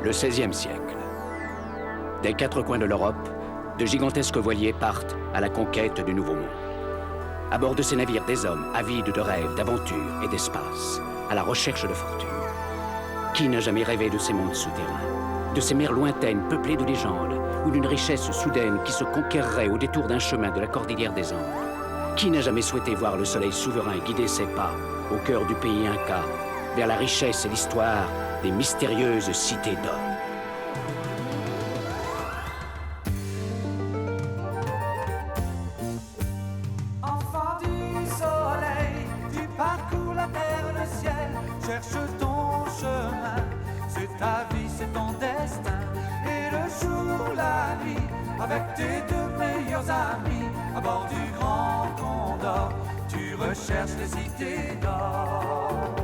Le XVIe siècle. Des quatre coins de l'Europe, de gigantesques voiliers partent à la conquête du Nouveau Monde. À bord de ces navires, des hommes avides de rêves, d'aventures et d'espace, à la recherche de fortune. Qui n'a jamais rêvé de ces mondes souterrains, de ces mers lointaines peuplées de légendes, ou d'une richesse soudaine qui se conquerrait au détour d'un chemin de la cordillère des Andes? Qui n'a jamais souhaité voir le soleil souverain guider ses pas au cœur du pays Inca, vers la richesse et l'histoire des mystérieuses cités d'or? Enfant du soleil, tu parcours la terre, le ciel, cherche ton chemin. C'est ta vie, c'est ton destin. Et le jour, la nuit, avec tes deux meilleurs amis, à bord du Grand Condor, tu recherches les cités d'or.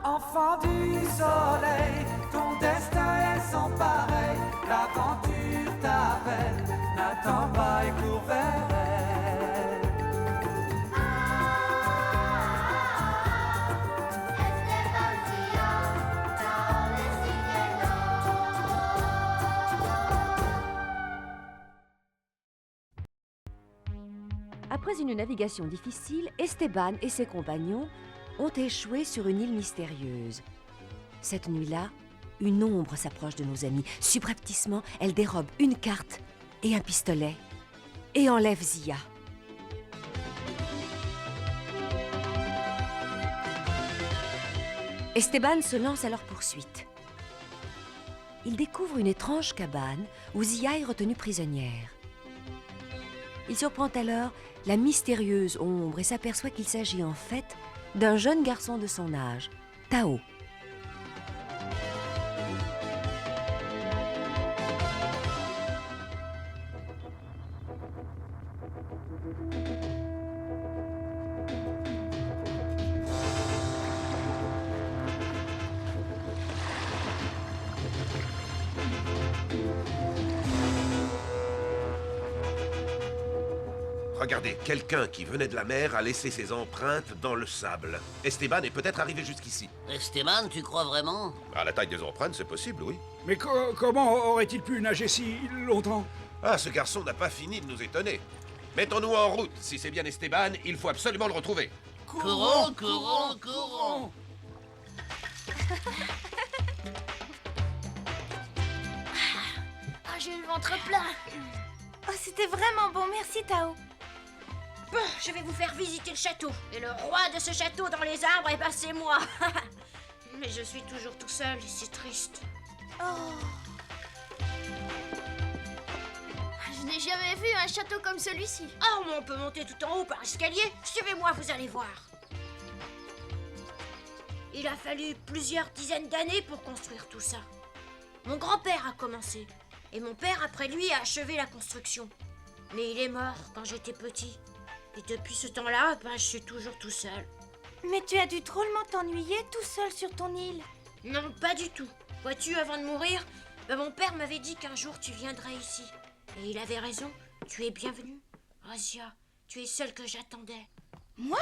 Enfant du soleil, ton destin est sans pareil. L'aventure t'appelle, n'attends pas et cours vers elle. Après une navigation difficile, Esteban et ses compagnons ont échoué sur une île mystérieuse. Cette nuit-là, une ombre s'approche de nos amis. Subrepticement, elle dérobe une carte et un pistolet et enlève Zia. Esteban se lance à leur poursuite. Il découvre une étrange cabane où Zia est retenue prisonnière. Il surprend alors la mystérieuse ombre et s'aperçoit qu'il s'agit en fait d'un jeune garçon de son âge, Tao. Regardez, quelqu'un qui venait de la mer a laissé ses empreintes dans le sable. Esteban est peut-être arrivé jusqu'ici. Esteban, tu crois vraiment? À la taille des empreintes, c'est possible, oui. Mais comment aurait-il pu nager si longtemps? Ah, ce garçon n'a pas fini de nous étonner. Mettons-nous en route. Si c'est bien Esteban, il faut absolument le retrouver. Courons, courons, courons! Ah, j'ai le ventre plein. Oh, c'était vraiment bon, merci Tao. Bon, je vais vous faire visiter le château. Et le roi de ce château dans les arbres, eh ben c'est moi. Mais je suis toujours tout seul et c'est triste. Oh. Je n'ai jamais vu un château comme celui-ci. Oh, mais on peut monter tout en haut par l'escalier. Suivez-moi, vous allez voir. Il a fallu plusieurs dizaines d'années pour construire tout ça. Mon grand-père a commencé. Et mon père, après lui, a achevé la construction. Mais il est mort quand j'étais petit. Et depuis ce temps-là, ben, je suis toujours tout seul. Mais tu as dû drôlement t'ennuyer tout seul sur ton île. Non, pas du tout. Vois-tu, avant de mourir, ben, mon père m'avait dit qu'un jour tu viendrais ici. Et il avait raison. Tu es bienvenue. Razia, tu es celle que j'attendais. Moi?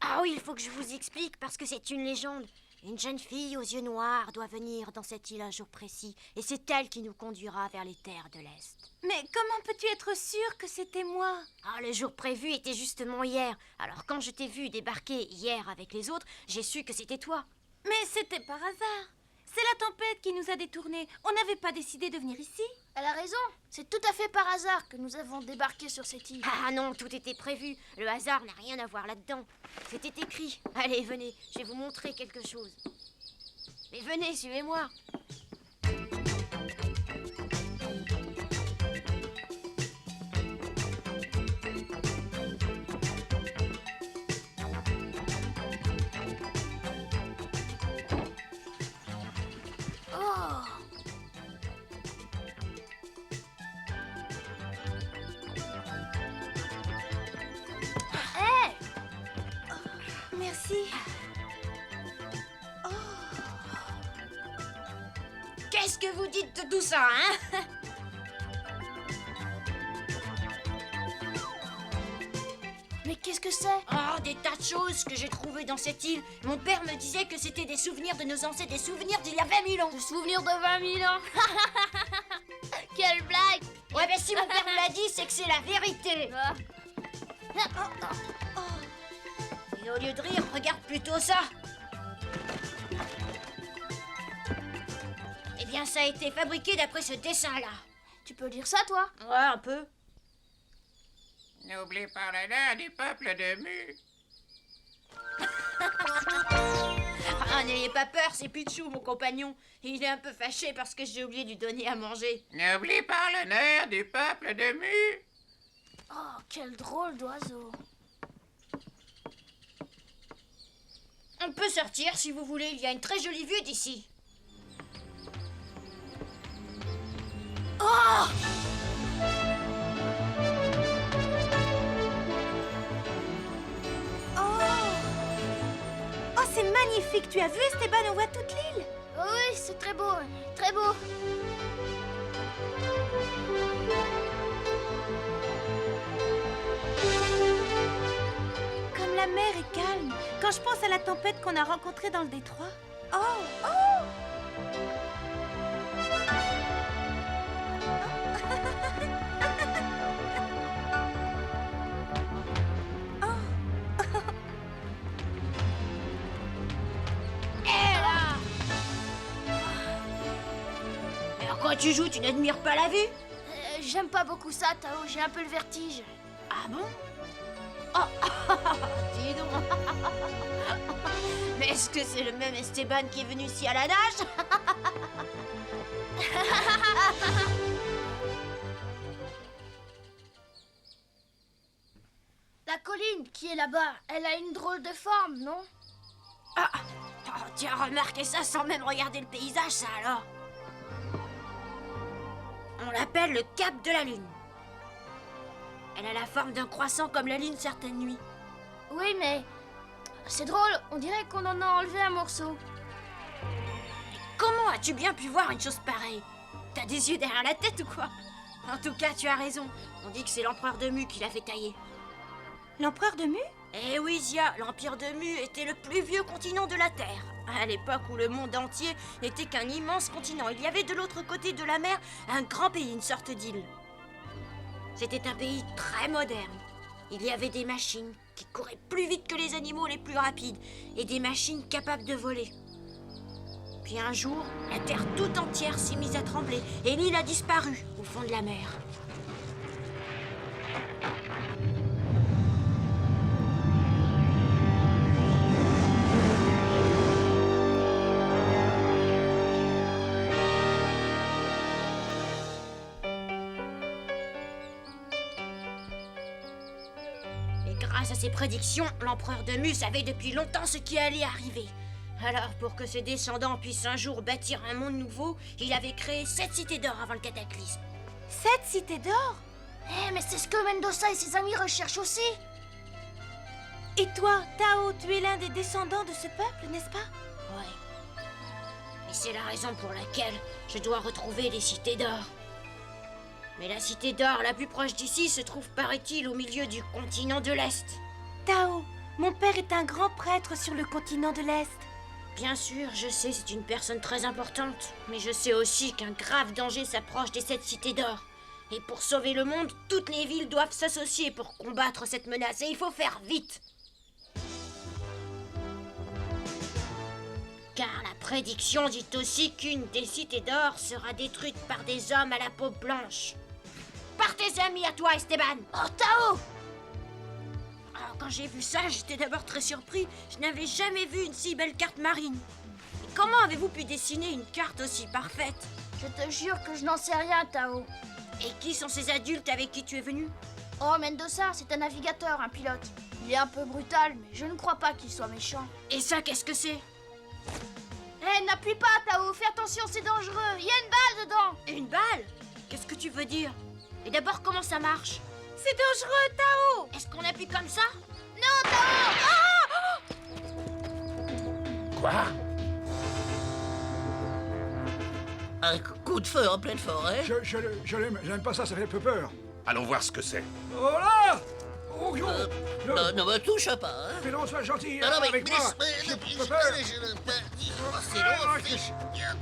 Ah oui, il faut que je vous explique parce que c'est une légende. Une jeune fille aux yeux noirs doit venir dans cette île un jour précis. Et c'est elle qui nous conduira vers les terres de l'Est. Mais comment peux-tu être sûre que c'était moi? Ah, le jour prévu était justement hier. Alors quand je t'ai vu débarquer hier avec les autres, j'ai su que c'était toi. Mais c'était par hasard. C'est la tempête qui nous a détournés. On n'avait pas décidé de venir ici. Elle a raison. C'est tout à fait par hasard que nous avons débarqué sur cette île. Ah non, tout était prévu. Le hasard n'a rien à voir là-dedans. C'était écrit. Allez, venez, je vais vous montrer quelque chose. Mais venez, suivez-moi. Merci. Qu'est-ce que vous dites de tout ça, hein? Mais qu'est-ce que c'est? Oh, des tas de choses que j'ai trouvées dans cette île. Mon père me disait que c'était des souvenirs de nos ancêtres, des souvenirs d'il y a 20 000 ans. Des souvenirs de 20 000 ans. Quelle blague! Ouais, ben si mon père me l'a dit, c'est que c'est la vérité. Et au lieu de rire, regarde plutôt ça. Eh bien, ça a été fabriqué d'après ce dessin-là. Tu peux lire ça, toi? Ouais, un peu. N'oublie pas l'honneur du peuple de Mu. Ah, n'ayez pas peur, c'est Pichou, mon compagnon. Il est un peu fâché parce que j'ai oublié de lui donner à manger. N'oublie pas l'honneur du peuple de Mu. Oh, quel drôle d'oiseau. On peut sortir si vous voulez, il y a une très jolie vue d'ici. Oh, c'est magnifique. Tu as vu, Esteban? On voit toute l'île. Oh oui, c'est très beau, très beau. Comme la mer est calme. Quand je pense à la tempête qu'on a rencontrée dans le détroit. Oh, oh! Mais quand tu joues, tu n'admires pas la vue? J'aime pas beaucoup ça, Tao, j'ai un peu le vertige. Ah bon? Oh, dis donc. Mais est-ce que c'est le même Esteban qui est venu ici à la nage? La colline qui est là-bas, elle a une drôle de forme, non? Oh, tu as remarqué ça sans même regarder le paysage, ça alors? On l'appelle le Cap de la Lune. Elle a la forme d'un croissant comme la Lune certaines nuits. Oui, mais c'est drôle, on dirait qu'on en a enlevé un morceau. Comment as-tu bien pu voir une chose pareille? T'as des yeux derrière la tête ou quoi? En tout cas, tu as raison. On dit que c'est l'empereur de Mu qui l'a fait tailler. L'empereur de Mu? Eh oui, Zia, l'empire de Mu était le plus vieux continent de la Terre. À l'époque où le monde entier n'était qu'un immense continent, il y avait de l'autre côté de la mer un grand pays, une sorte d'île. C'était un pays très moderne. Il y avait des machines qui couraient plus vite que les animaux les plus rapides et des machines capables de voler. Puis un jour, la Terre tout entière s'est mise à trembler et l'île a disparu au fond de la mer. Grâce à ses prédictions, l'empereur de Mu savait depuis longtemps ce qui allait arriver. Alors, pour que ses descendants puissent un jour bâtir un monde nouveau, il avait créé 7 cités d'or avant le cataclysme. 7 cités d'or? Eh, mais c'est ce que Mendoza et ses amis recherchent aussi. Et toi, Tao, tu es l'un des descendants de ce peuple, n'est-ce pas? Ouais. Et c'est la raison pour laquelle je dois retrouver les cités d'or. Mais la cité d'or la plus proche d'ici se trouve, paraît-il, au milieu du continent de l'Est. Tao, mon père est un grand prêtre sur le continent de l'Est. Bien sûr, je sais, c'est une personne très importante. Mais je sais aussi qu'un grave danger s'approche des 7 cités d'or. Et pour sauver le monde, toutes les villes doivent s'associer pour combattre cette menace. Et il faut faire vite. Car la prédiction dit aussi qu'une des cités d'or sera détruite par des hommes à la peau blanche. Par tes amis à toi, Esteban. Oh, Tao! Alors, quand j'ai vu ça, j'étais d'abord très surpris. Je n'avais jamais vu une si belle carte marine. Et comment avez-vous pu dessiner une carte aussi parfaite? Je te jure que je n'en sais rien, Tao. Et qui sont ces adultes avec qui tu es venu? Oh, Mendoza, c'est un navigateur, un pilote. Il est un peu brutal, mais je ne crois pas qu'il soit méchant. Et ça, qu'est-ce que c'est? Eh, n'appuie pas, Tao, fais attention, c'est dangereux. Il y a une balle dedans. Une balle? Qu'est-ce que tu veux dire? Et d'abord, comment ça marche? C'est dangereux, Tao! Est-ce qu'on appuie comme ça? Non, Tao! Quoi? Un coup de feu en pleine forêt? J'aime pas ça, ça fait un peu peur. Allons voir ce que c'est. Oh là! Oh, yo! Ne me touche pas, hein? Mais non, sois gentil Non, mais avec moi. J'ai peur. C'est long,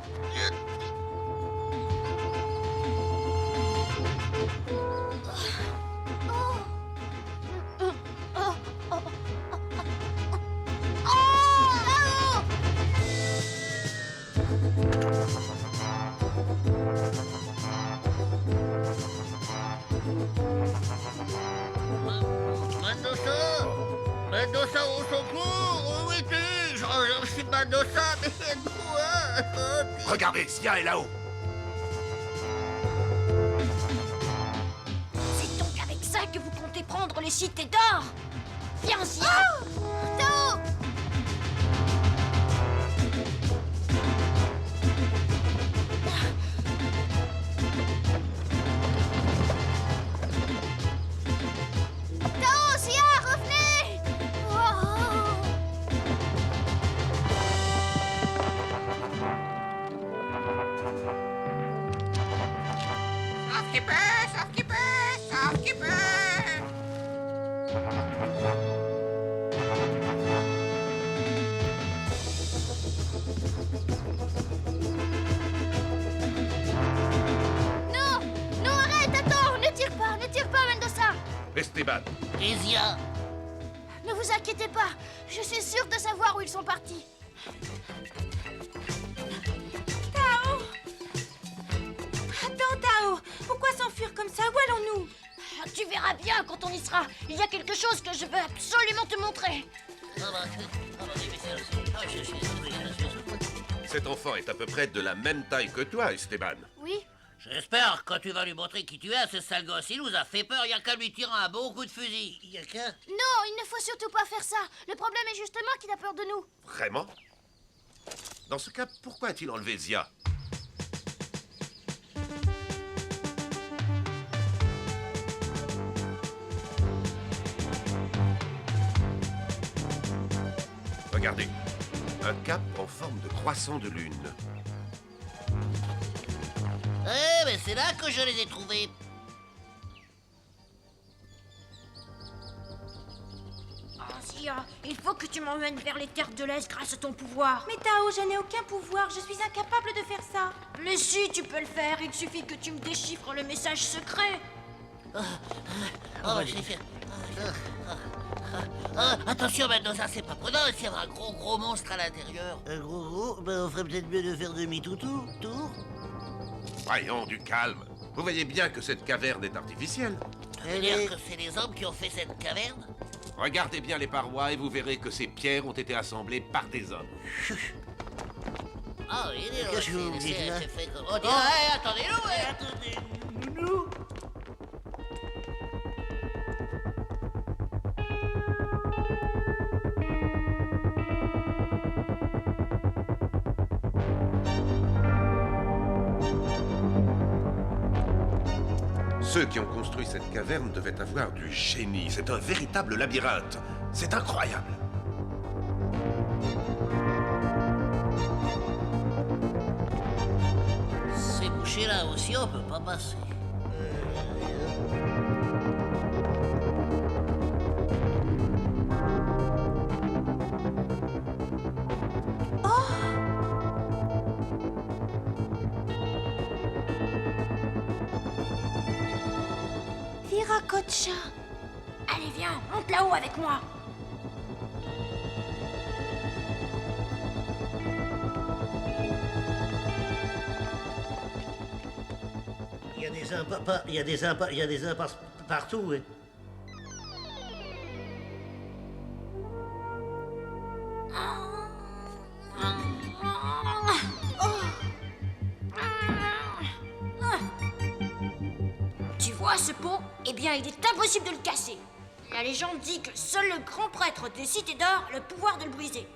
Mendoza au secours! Où es-tu? Je suis Mendoza, mais aide-moi! Regardez, Zia est là-haut. C'est donc avec ça que vous comptez prendre les cités d'or? Viens, Zia! Tao! Tao, Zia, revenez! Oh. Sauf qui peut, sauf qui peut, sauf qui peut. Non! Non, arrête, attends! Ne tire pas, Mendoza! Esteban, Et Zia? Ne vous inquiétez pas, je suis sûre de savoir où ils sont partis. Tao! Attends, Tao! Pourquoi s'enfuir comme ça? Où allons-nous? Tu verras bien quand on y sera. Il y a quelque chose que je veux absolument te montrer. cet enfant est à peu près de la même taille que toi, Esteban. Oui? J'espère que tu vas lui montrer qui tu es, ce sale gosse. Il nous a fait peur, il y a qu'à lui tirer un bon coup de fusil. Il y a qu'à... Non, il ne faut surtout pas faire ça. Le problème est justement qu'il a peur de nous. Vraiment? Dans ce cas, pourquoi a-t-il enlevé Zia? Regardez, un cap en forme de croissant de lune. Eh, mais c'est là que je les ai trouvés. Oh, Zia, il faut que tu m'emmènes vers les terres de l'Est grâce à ton pouvoir. Mais Tao, je n'ai aucun pouvoir. Je suis incapable de faire ça. Mais si, tu peux le faire. Il suffit que tu me déchiffres le message secret. Oh, j'ai fait... attention, Mendoza, c'est pas prudent, il y a un gros monstre à l'intérieur. Un gros? Ben, on ferait peut-être mieux de faire demi-tour. Voyons, du calme. Vous voyez bien que cette caverne est artificielle. Ça veut dire que c'est les hommes qui ont fait cette caverne? Regardez bien les parois et vous verrez que ces pierres ont été assemblées par des hommes. Ah oui, Qu'est-ce que vous dites, là? c'est fait comme... Oh, attendez-nous, Ceux qui ont construit cette caverne devaient avoir du génie. C'est un véritable labyrinthe. C'est incroyable. Ces bouchées-là aussi, on peut pas passer. Viracocha. Allez, viens, monte là-haut avec moi. Il y a des impasses partout, hein. Tu vois ce pont? Eh bien, il est impossible de le casser. La légende dit que seul le grand prêtre des cités d'or a le pouvoir de le briser.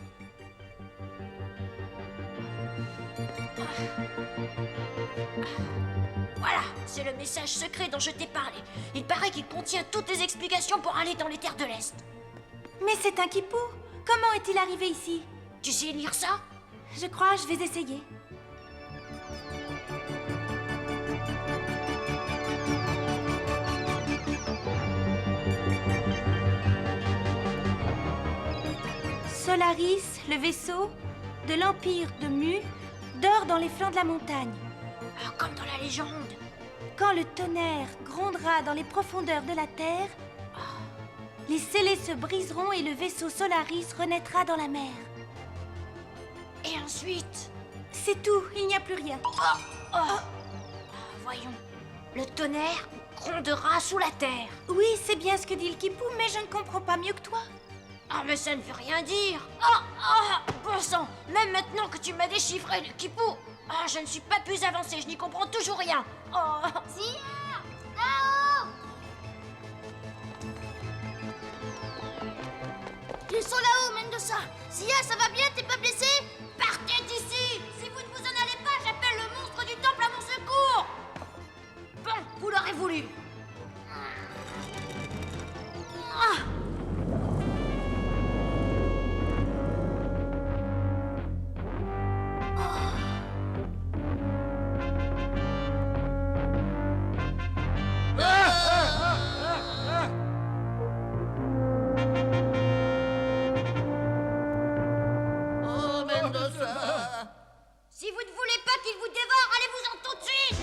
Voilà, c'est le message secret dont je t'ai parlé. Il paraît qu'il contient toutes les explications pour aller dans les terres de l'Est. Mais c'est un quippou. Comment est-il arrivé ici? Tu sais lire ça? Je crois, je vais essayer. Solaris, le vaisseau de l'Empire de Mu, dort dans les flancs de la montagne. Ah, comme dans la légende. Quand le tonnerre grondera dans les profondeurs de la Terre, les scellés se briseront et le vaisseau Solaris renaîtra dans la mer. Et ensuite? C'est tout, il n'y a plus rien. Voyons. Le tonnerre grondera sous la terre. Oui, c'est bien ce que dit le Kipou, mais je ne comprends pas mieux que toi. Ah, mais ça ne veut rien dire. Bon sang, même maintenant que tu m'as déchiffré le Kipou, je ne suis pas plus avancée, je n'y comprends toujours rien. Zia! Tao! Ils sont là-haut, Mendoza. Zia, ça va bien? T'es pas blessé? Partez d'ici! Si vous ne vous en allez pas, j'appelle le monstre du temple à mon secours! Bon, vous l'aurez voulu. Oh, Mendoza! Si vous ne voulez pas qu'il vous dévore, allez-vous-en tout de suite!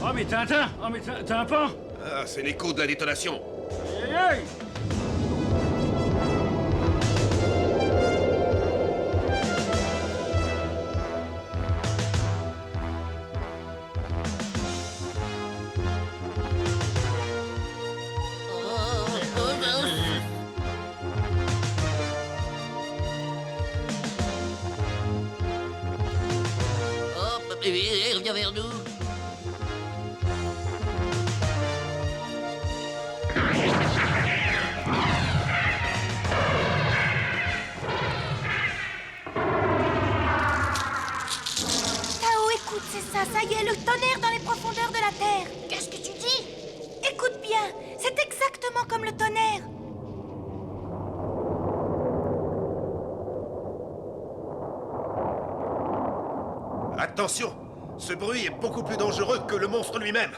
Oh, mais Tintin! Oh, mais t'as un pan! Ah, c'est l'écho de la détonation. Aïe, aïe! Reviens vers nous. Tao, écoute, c'est ça y est, le tonnerre dans les profondeurs de la Terre. Qu'est-ce que tu dis? Écoute bien, c'est exactement comme le tonnerre. Attention! Ce bruit est beaucoup plus dangereux que le monstre lui-même.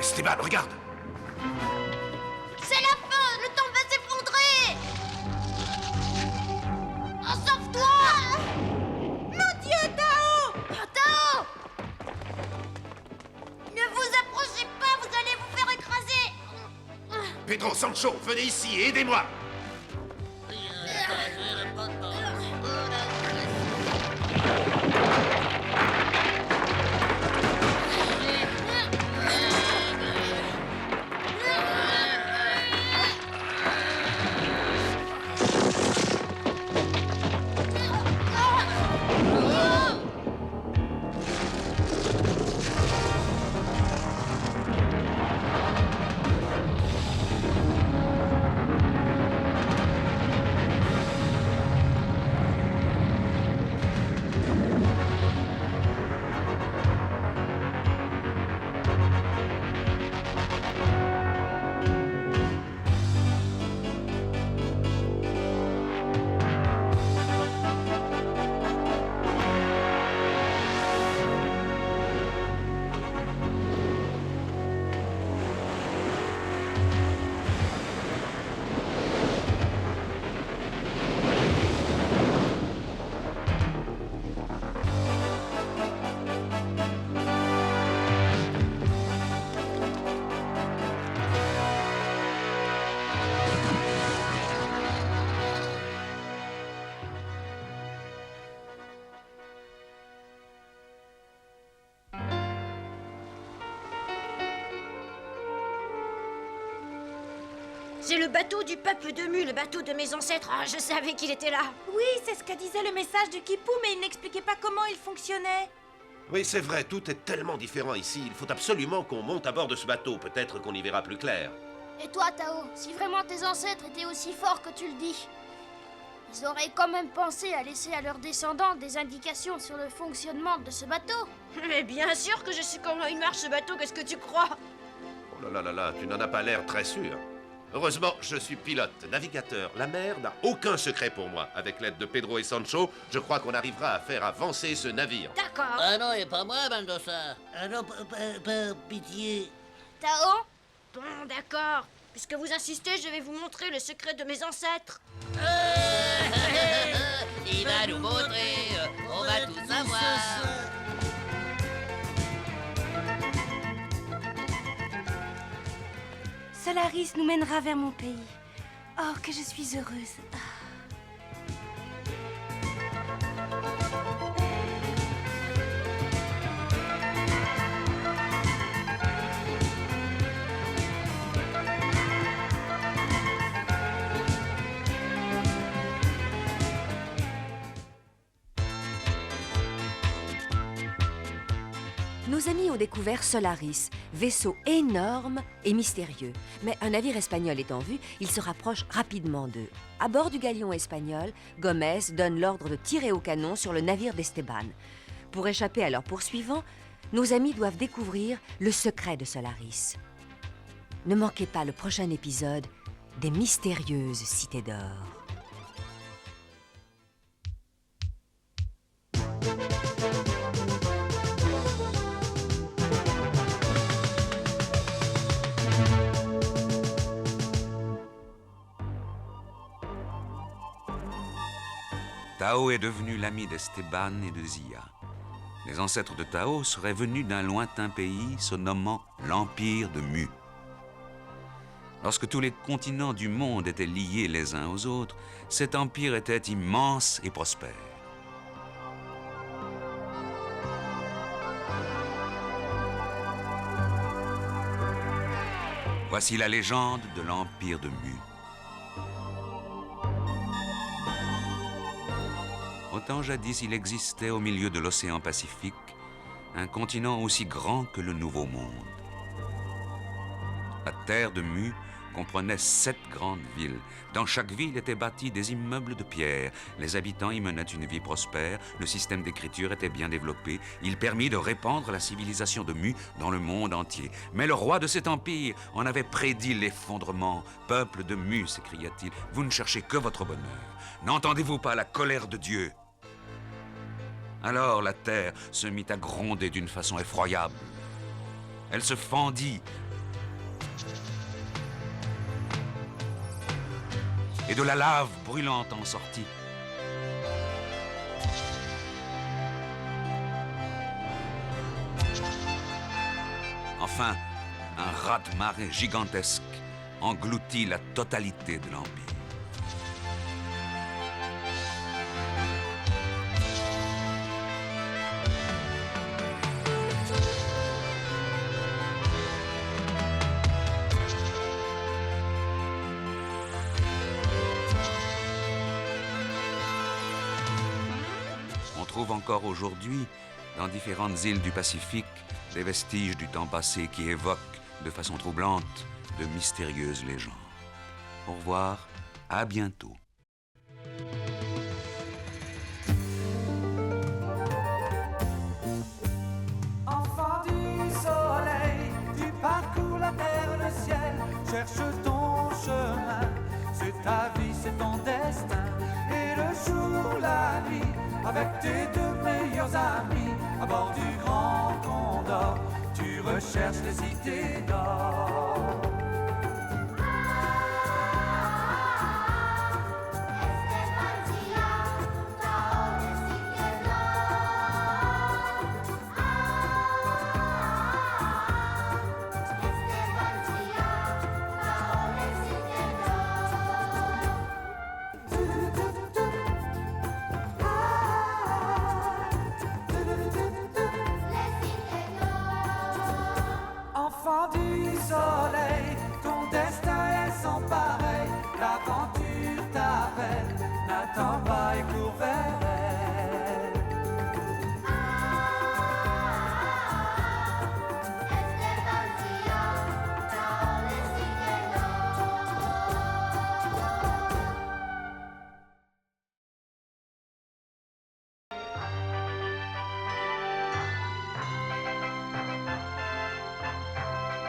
Esteban, regarde! C'est la fin! Le temple va s'effondrer! Sauve-toi! Mon Dieu, Tao! Tao! Ne vous approchez pas, vous allez vous faire écraser! Pedro, Sancho, venez ici et aidez-moi! C'est le bateau du peuple de Mu, le bateau de mes ancêtres. Ah, je savais qu'il était là. Oui, c'est ce que disait le message du Kipou, mais il n'expliquait pas comment il fonctionnait. Oui, c'est vrai, tout est tellement différent ici. Il faut absolument qu'on monte à bord de ce bateau. Peut-être qu'on y verra plus clair. Et toi, Tao, si vraiment tes ancêtres étaient aussi forts que tu le dis, ils auraient quand même pensé à laisser à leurs descendants des indications sur le fonctionnement de ce bateau. Mais bien sûr que je sais comment il marche ce bateau, qu'est-ce que tu crois? Oh là là là là, tu n'en as pas l'air très sûr. Heureusement, je suis pilote, navigateur. La mer n'a aucun secret pour moi. Avec l'aide de Pedro et Sancho, je crois qu'on arrivera à faire avancer ce navire. D'accord. Ah non, et pas moi, Mendoza. Ah non, pas pitié. Tao? Bon, d'accord. Puisque vous insistez, je vais vous montrer le secret de mes ancêtres. Il va nous montrer, on va tout savoir. Solaris nous mènera vers mon pays. Oh, que je suis heureuse. Nos amis ont découvert Solaris, vaisseau énorme et mystérieux. Mais un navire espagnol étant vu, ils se rapprochent rapidement d'eux. À bord du galion espagnol, Gomez donne l'ordre de tirer au canon sur le navire d'Esteban. Pour échapper à leurs poursuivants, nos amis doivent découvrir le secret de Solaris. Ne manquez pas le prochain épisode des mystérieuses cités d'or. Tao est devenu l'ami d'Esteban et de Zia. Les ancêtres de Tao seraient venus d'un lointain pays se nommant l'Empire de Mu. Lorsque tous les continents du monde étaient liés les uns aux autres, cet empire était immense et prospère. Voici la légende de l'Empire de Mu. Autant jadis il existait au milieu de l'océan Pacifique un continent aussi grand que le Nouveau Monde. La terre de Mu comprenait 7 grandes villes. Dans chaque ville étaient bâtis des immeubles de pierre. Les habitants y menaient une vie prospère, le système d'écriture était bien développé, il permit de répandre la civilisation de Mu dans le monde entier. Mais le roi de cet empire en avait prédit l'effondrement. « Peuple de Mu », s'écria-t-il, « vous ne cherchez que votre bonheur. N'entendez-vous pas la colère de Dieu ?» Alors la terre se mit à gronder d'une façon effroyable. Elle se fendit. Et de la lave brûlante en sortit. Enfin, un raz-de-marée gigantesque engloutit la totalité de l'Empire. On trouve encore aujourd'hui, dans différentes îles du Pacifique, des vestiges du temps passé qui évoquent, de façon troublante, de mystérieuses légendes. Au revoir, à bientôt. Enfant du soleil, tu parcours la terre, le ciel, cherche ton chemin. C'est ta vie, c'est ton destin. Et le jour, la nuit, avec tes 2 meilleurs amis, à bord du Grand Condor, tu recherches les cités d'or.